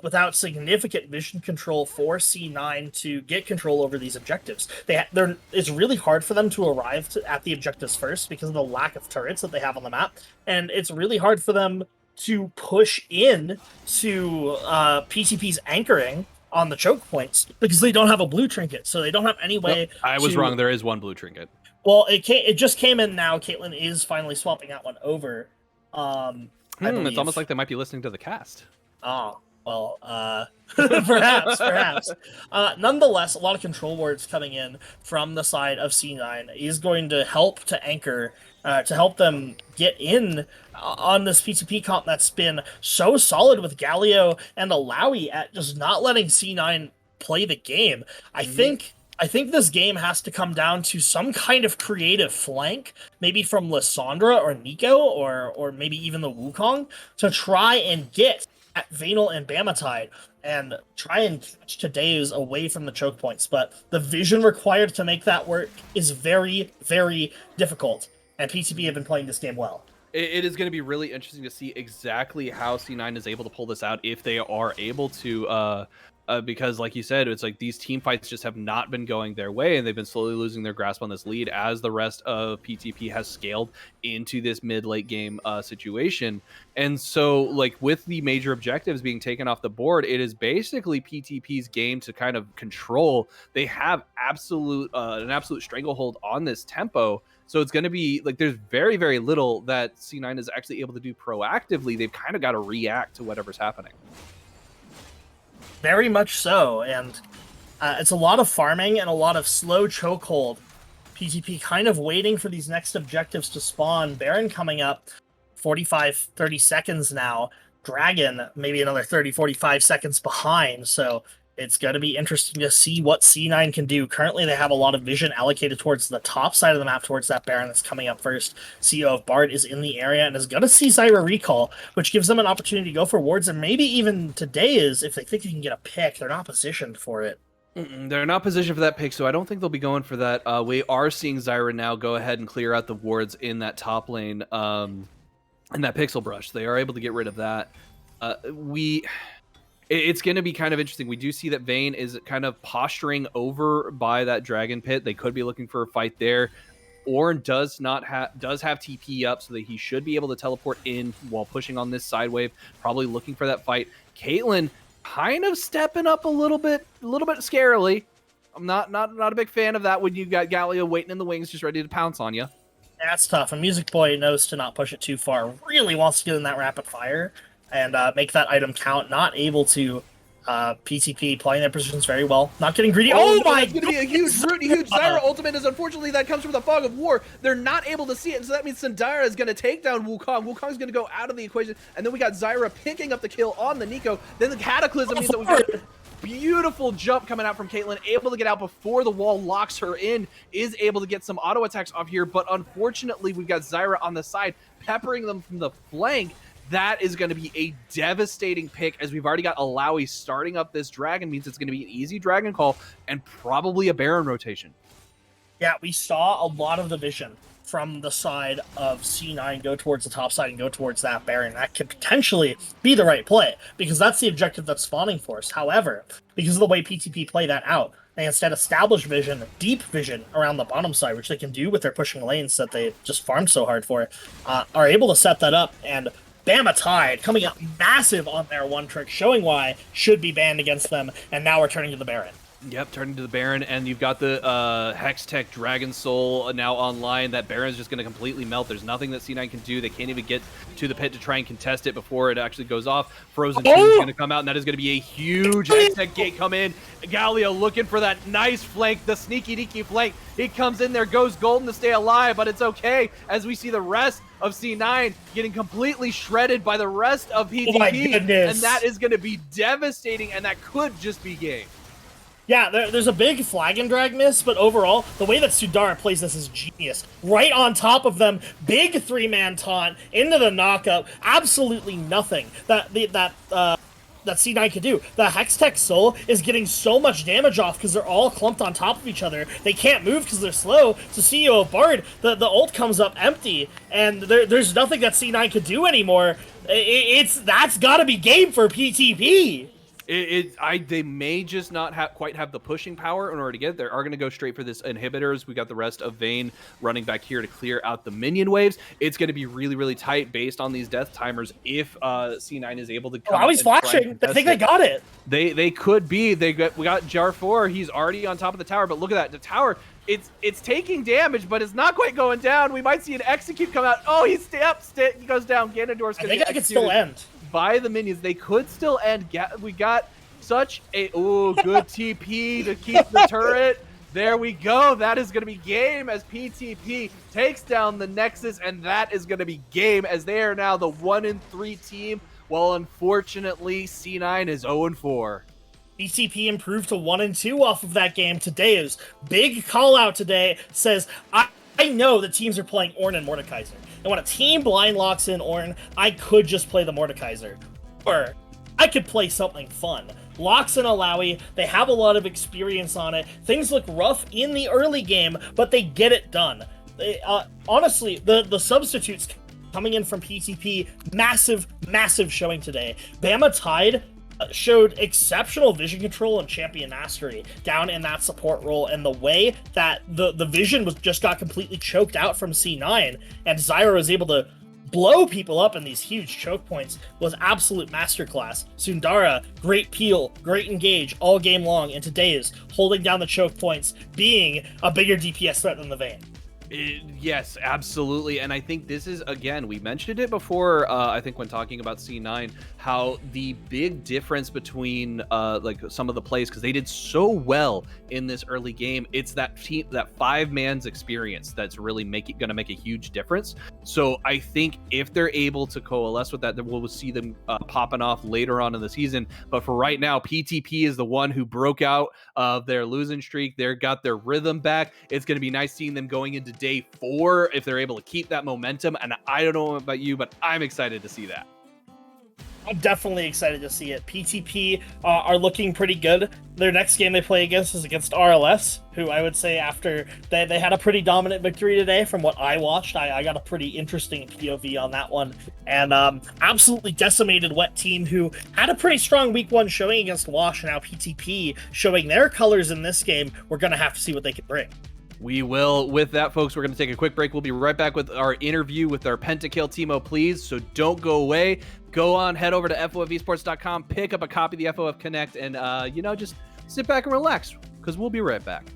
without significant vision control for C9 to get control over these objectives. It's really hard for them to arrive at the objectives first because of the lack of turrets that they have on the map, and it's really hard for them to push in to PTP's anchoring on the choke points because they don't have a blue trinket, so they don't have any way. I was wrong. There is one blue trinket. Well, it just came in now. Caitlyn is finally swapping that one over. It's almost like they might be listening to the cast. Oh, well, perhaps. Nonetheless, a lot of control wards coming in from the side of C9 is going to help to anchor, to help them get in on this P2P comp that's been so solid with Galio and Alawi at just not letting C9 play the game. I think this game has to come down to some kind of creative flank, maybe from Lissandra or Nico or maybe even the Wukong, to try and get at Vanel and Bamatide and try and catch Tadeusz away from the choke points. But the vision required to make that work is very, very difficult, and PTP have been playing this game well. It is going to be really interesting to see exactly how C9 is able to pull this out, if they are able to because like you said, it's like these team fights just have not been going their way, and they've been slowly losing their grasp on this lead as the rest of PTP has scaled into this mid-late game situation. And so like with the major objectives being taken off the board, it is basically PTP's game to kind of control. They have an absolute stranglehold on this tempo. So it's going to be like there's very, very little that C9 is actually able to do proactively. They've kind of got to react to whatever's happening. Very much so, and it's a lot of farming and a lot of slow chokehold. PTP kind of waiting for these next objectives to spawn. Baron coming up 30 seconds now. Dragon maybe another 45 seconds behind, so it's going to be interesting to see what C9 can do. Currently, they have a lot of vision allocated towards the top side of the map, towards that Baron that's coming up first. CEO of Bard is in the area and is going to see Zyra recall, which gives them an opportunity to go for wards, and maybe even today is, if they think they can get a pick, they're not positioned for it. They're not positioned for that pick, so I don't think they'll be going for that. We are seeing Zyra now go ahead and clear out the wards in that top lane, and that pixel brush. They are able to get rid of that. It's going to be kind of interesting. We do see that Vayne is kind of posturing over by that dragon pit. They could be looking for a fight there. Ornn does have TP up, so that he should be able to teleport in while pushing on this side wave, probably looking for that fight. Caitlyn kind of stepping up a little bit scarily. I'm not a big fan of that when you got Gallia waiting in the wings, just ready to pounce on you. That's tough. And Music Boy knows to not push it too far. Really wants to get in that rapid fire and make that item count. Not able to. PTP playing their positions very well. Not getting greedy. Oh my! It's going to be a huge Zyra ultimate. Is unfortunately that comes from the fog of war. They're not able to see it, so that means Syndara is going to take down Wukong. Wukong is going to go out of the equation, and then we got Zyra picking up the kill on the Nico. Then the Cataclysm means that we got a beautiful jump coming out from Caitlyn, able to get out before the wall locks her in, is able to get some auto attacks off here, but unfortunately we've got Zyra on the side, peppering them from the flank. That is going to be a devastating pick, as we've already got Alawi starting up this dragon. Means it's going to be an easy dragon call and probably a Baron rotation. Yeah, we saw a lot of the vision from the side of C9 go towards the top side and go towards that Baron. That could potentially be the right play, because that's the objective that's spawning for us. However, because of the way PTP play that out, they instead establish vision, deep vision around the bottom side, which they can do with their pushing lanes that they just farmed so hard for, are able to set that up, and Bama Tide coming up massive on their one trick, showing why should be banned against them, and now we're turning to the Baron. Yep, turning to the Baron, and you've got the Hextech Dragon Soul now online. That Baron's just going to completely melt. There's nothing that C9 can do. They can't even get to the pit to try and contest it before it actually goes off. Frozen 2 is going to come out, and that is going to be a huge Hextech gate come in. Gallia looking for that nice flank, the sneaky deaky flank. He comes in there, goes golden to stay alive, but it's okay, as we see the rest of C9 getting completely shredded by the rest of PTP. Oh my goodness. And that is going to be devastating, and that could just be game. Yeah, there's a big flag and drag miss, but overall, the way that Sudara plays this is genius. Right on top of them, big three-man taunt into the knockup. Absolutely nothing that C9 can do. The Hextech Soul is getting so much damage off because they're all clumped on top of each other. They can't move because they're slow. So CEO of Bard, the ult comes up empty, and there's nothing that C9 could do anymore. That's got to be game for PTP. They may just not quite have the pushing power in order to get it. They are going to go straight for this inhibitors. We got the rest of Vayne running back here to clear out the minion waves. It's going to be really, really tight based on these death timers if C9 is able to come. Oh, he's flashing. I think they got it. They could be. We got Jar 4. He's already on top of the tower, but look at that. The tower, it's taking damage, but it's not quite going down. We might see an execute come out. Oh, he goes down. Ganondorf's going to I think I can still end. By the minions. They could still end. We got such a good TP to keep the turret. There we go. That is going to be game as PTP takes down the Nexus, and that is going to be game as they are now the 1-3 team, while unfortunately C9 is 0-4. PTP improved to 1-2 off of that game. Today's big call out today says, I know the teams are playing Ornn and Mordekaiser. And when a team blind locks in Ornn, I could just play the Mordekaiser. Or I could play something fun. Locks in Alawi, they have a lot of experience on it. Things look rough in the early game, but they get it done. Honestly, the substitutes coming in from PTP, massive showing today. Bama Tide showed exceptional vision control and champion mastery down in that support role, and the way that the vision was just got completely choked out from C9, and Zyra was able to blow people up in these huge choke points was absolute masterclass. Sundara, great peel, great engage all game long, and today is holding down the choke points, being a bigger DPS threat than the Vayne. Yes, absolutely. And I think this is, again, we mentioned it before, I think when talking about C9, how the big difference between like some of the plays, because they did so well in this early game, it's that team, that 5-man's experience that's really going to make a huge difference. So I think if they're able to coalesce with that, then we'll see them popping off later on in the season. But for right now, PTP is the one who broke out of their losing streak. They got their rhythm back. It's going to be nice seeing them going into day 4 if they're able to keep that momentum. And I don't know about you, but I'm excited to see that. I'm definitely excited to see it. PTP are looking pretty good. Their next game they play against is against RLS, who I would say after they had a pretty dominant victory today from what I watched. I got a pretty interesting POV on that one. And absolutely decimated Wet Team, who had a pretty strong week 1 showing against Wash, and now PTP showing their colors in this game. We're going to have to see what they can bring. We will. With that, folks, we're going to take a quick break. We'll be right back with our interview with our Pentakill Teemo, please. So don't go away. Go on, head over to FOFesports.com, pick up a copy of the FOF Connect, and, just sit back and relax, because we'll be right back.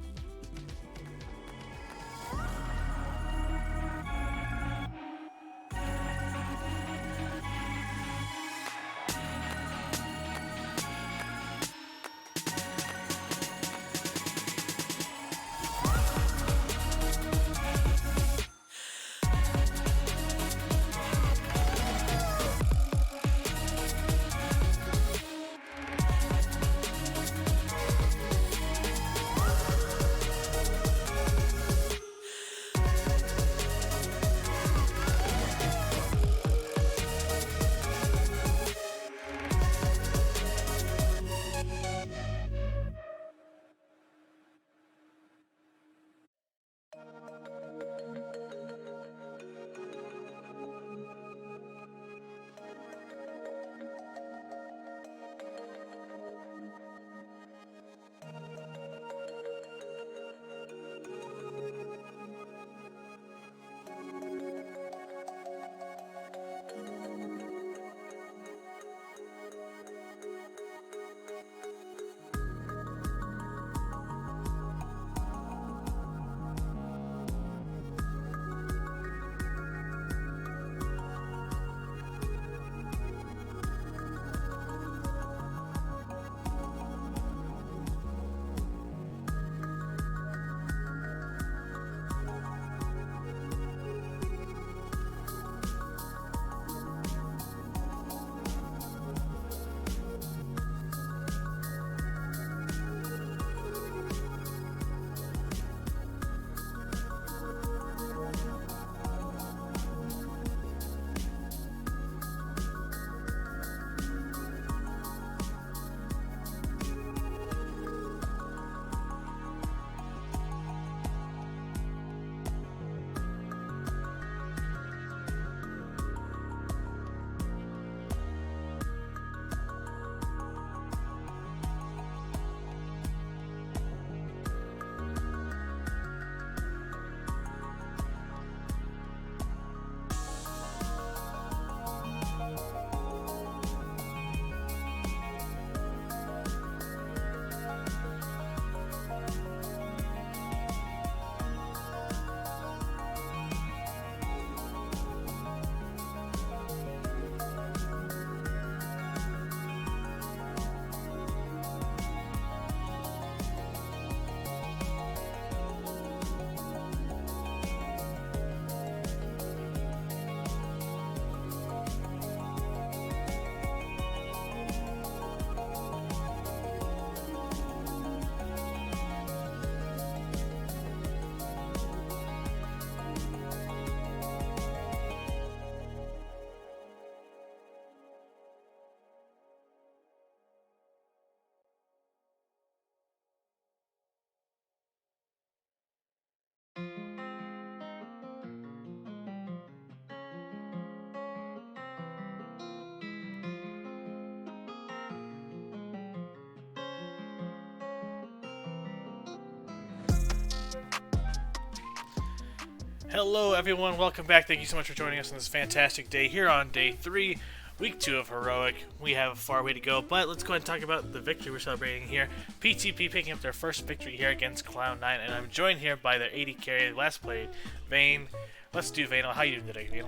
Hello everyone, welcome back. Thank you so much for joining us on this fantastic day here on day 3, week 2 of Heroic. We have a far way to go, but let's go ahead and talk about the victory we're celebrating here. PTP picking up their first victory here against Cloud9, and I'm joined here by their AD carry, last played, Vayne. Let's do Vayne. How you doing today, Vayne?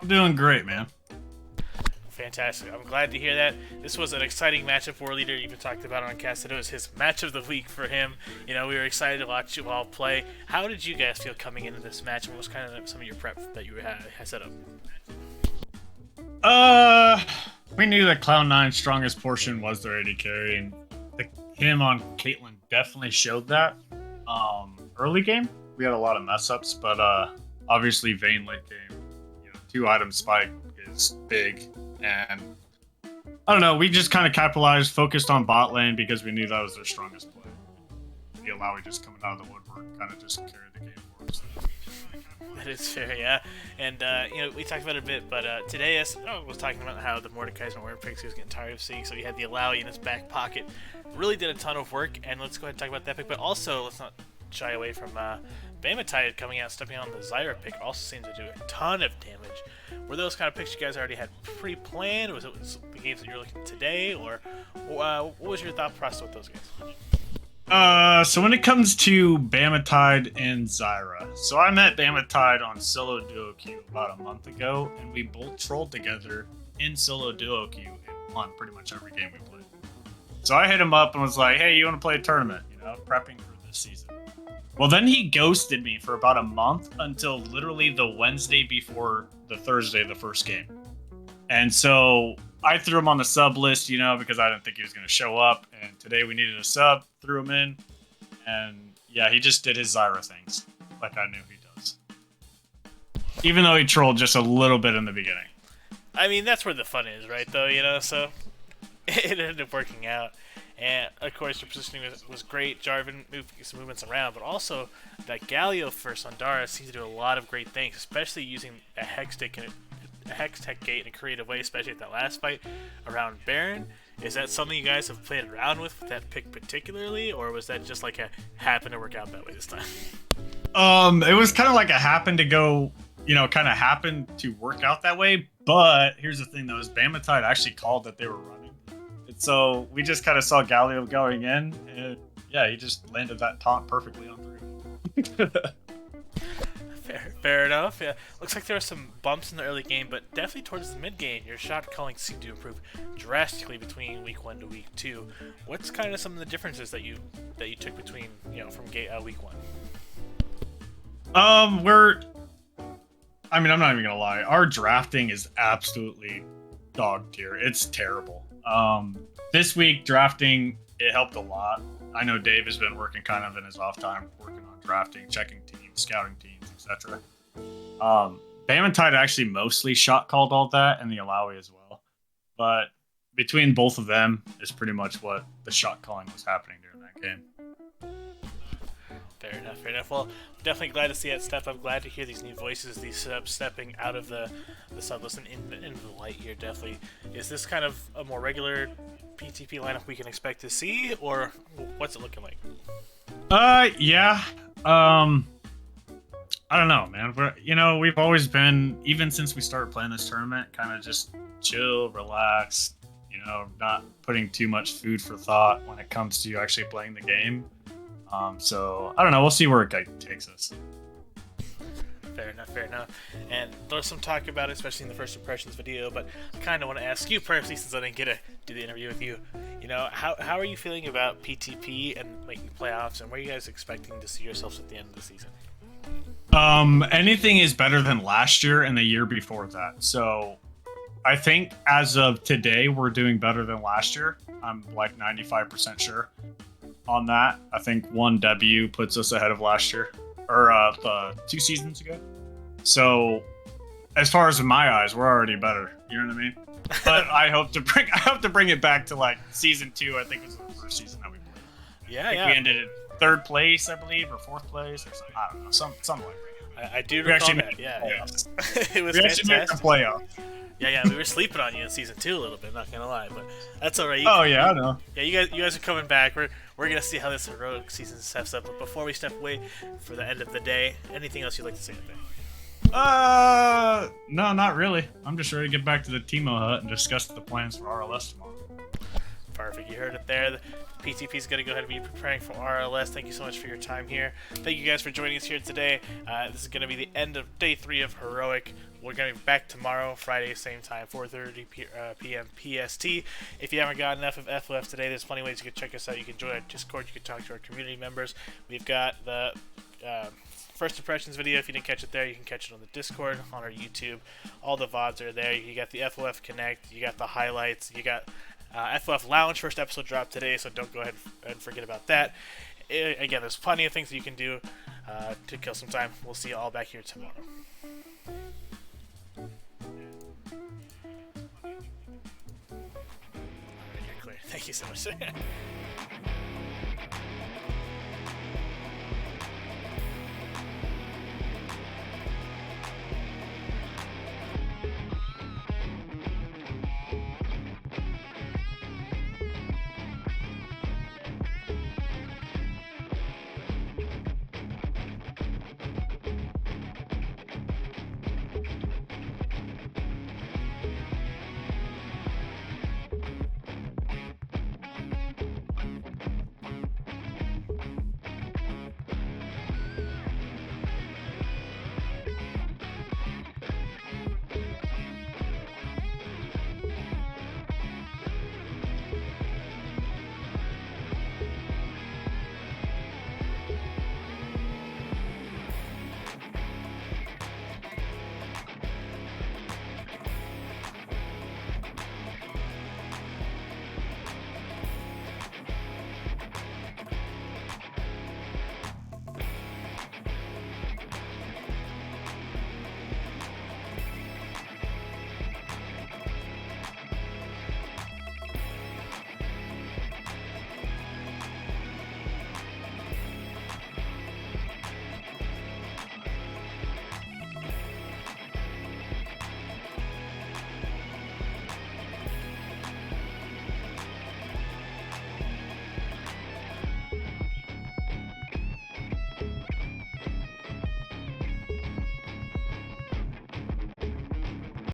I'm doing great, man. Fantastic. I'm glad to hear that. This was an exciting matchup. War Leader even talked about it on cast. It was his match of the week for him. You know, we were excited to watch you all play. How did you guys feel coming into this match? What was kind of some of your prep that you had set up? We knew that Cloud9's strongest portion was their AD carry, and him on Caitlyn definitely showed that. Early game, we had a lot of mess ups, but obviously Vayne late game, 2-item spike is big. And I don't know, we just kind of capitalized, focused on bot lane because we knew that was their strongest play. The Alawi just coming out of the woodwork kind of just carried the game for us. That is fair, yeah. And, we talked about it a bit, but today I was talking about how the Mordekaiser weren't picks he was getting tired of seeing, so he had the Alawi in his back pocket. Really did a ton of work, and let's go ahead and talk about that pick, but also let's not shy away from Bamatide coming out, stepping on the Zyra pick, also seems to do a ton of damage. Were those kind of picks you guys already had pre-planned? Was it the games that you're looking at today, or what was your thought process with those games? So when it comes to Bamatide and Zyra, so I met Bamatide on solo duo queue about a month ago, and we both trolled together in solo duo queue and won pretty much every game we played. So I hit him up and was like, "Hey, you want to play a tournament? Prepping for this season." Well, then he ghosted me for about a month until literally the Wednesday before the Thursday, the first game. And so I threw him on the sub list, because I didn't think he was going to show up. And today we needed a sub, threw him in. And yeah, he just did his Zyra things like I knew he does. Even though he trolled just a little bit in the beginning. I mean, that's where the fun is, right, though, so it ended up working out. And, of course, your positioning was great. Jarvan moved some movements around, but also that Galio for Sundara seems to do a lot of great things, especially using a Hex Tech gate in a creative way, especially at that last fight around Baron. Is that something you guys have played around with that pick particularly, or was that just like a happen to work out that way this time? It was kind of like a happen to go, kind of happened to work out that way. But here's the thing, though, is Bamatide actually called that they were running. So we just kind of saw Galio going in, and yeah, he just landed that taunt perfectly on 3. Fair enough. Yeah, looks like there were some bumps in the early game, but definitely towards the mid game, your shot calling seemed to improve drastically between week 1 to week 2. What's kind of some of the differences that you took between from week 1? I'm not even gonna lie, our drafting is absolutely dog tier. It's terrible. This week drafting, it helped a lot. I know Dave has been working kind of in his off time, working on drafting, checking teams, scouting teams, etc. Bamatide actually mostly shot called all that, and the Alawi as well. But between both of them is pretty much what the shot calling was happening during that game. Fair enough. Well, definitely glad to see that step. I'm glad to hear these new voices, these subs stepping out of the sub list and into the light here, definitely. Is this kind of a more regular PTP lineup we can expect to see, or what's it looking like? Yeah. I don't know, man. We've always been, even since we started playing this tournament, kind of just chill, relax, not putting too much food for thought when it comes to actually playing the game. So I don't know. We'll see where it takes us. Fair enough. And there's some talk about it, especially in the first impressions video. But I kind of want to ask you personally, since I didn't get to do the interview with you. How are you feeling about PTP and making playoffs, and where are you guys expecting to see yourselves at the end of the season? Anything is better than last year and the year before that. So I think as of today, we're doing better than last year. I'm like 95% sure on that. I think 1 W puts us ahead of last year, or 2 seasons ago. So as far as in my eyes, we're already better. You know what I mean? But I hope to bring it back to like season 2. I think it was the first season that we played. Yeah, we ended in 3rd place, I believe, or 4th place, or something. I don't know, something like that. I do recall that. Yeah. Playoffs. It was we actually made the playoffs. Yeah, we were sleeping on you in season 2 a little bit. Not gonna lie, but that's all right. Oh yeah, I know. Yeah, you guys are coming back. We're gonna see how this heroic season steps up. But before we step away for the end of the day, anything else you'd like to say today? No, not really. I'm just ready to get back to the Timo hut and discuss the plans for RLS tomorrow. Perfect. You heard it there. The PTP is going to go ahead and be preparing for RLS. Thank you so much for your time here. Thank you guys for joining us here today. This is going to be the end of day 3 of Heroic. We're going to be back tomorrow, Friday, same time, 4:30 p.m. PST. If you haven't got enough of FOF today, there's plenty of ways you can check us out. You can join our Discord. You can talk to our community members. We've got the First Impressions video. If you didn't catch it there, you can catch it on the Discord, on our YouTube. All the VODs are there. You got the FOF Connect. You got the highlights. You got FOF Lounge. First episode dropped today, so don't go ahead and forget about that. Again, there's plenty of things that you can do to kill some time. We'll see you all back here tomorrow. Alright, you're clear. Thank you so much.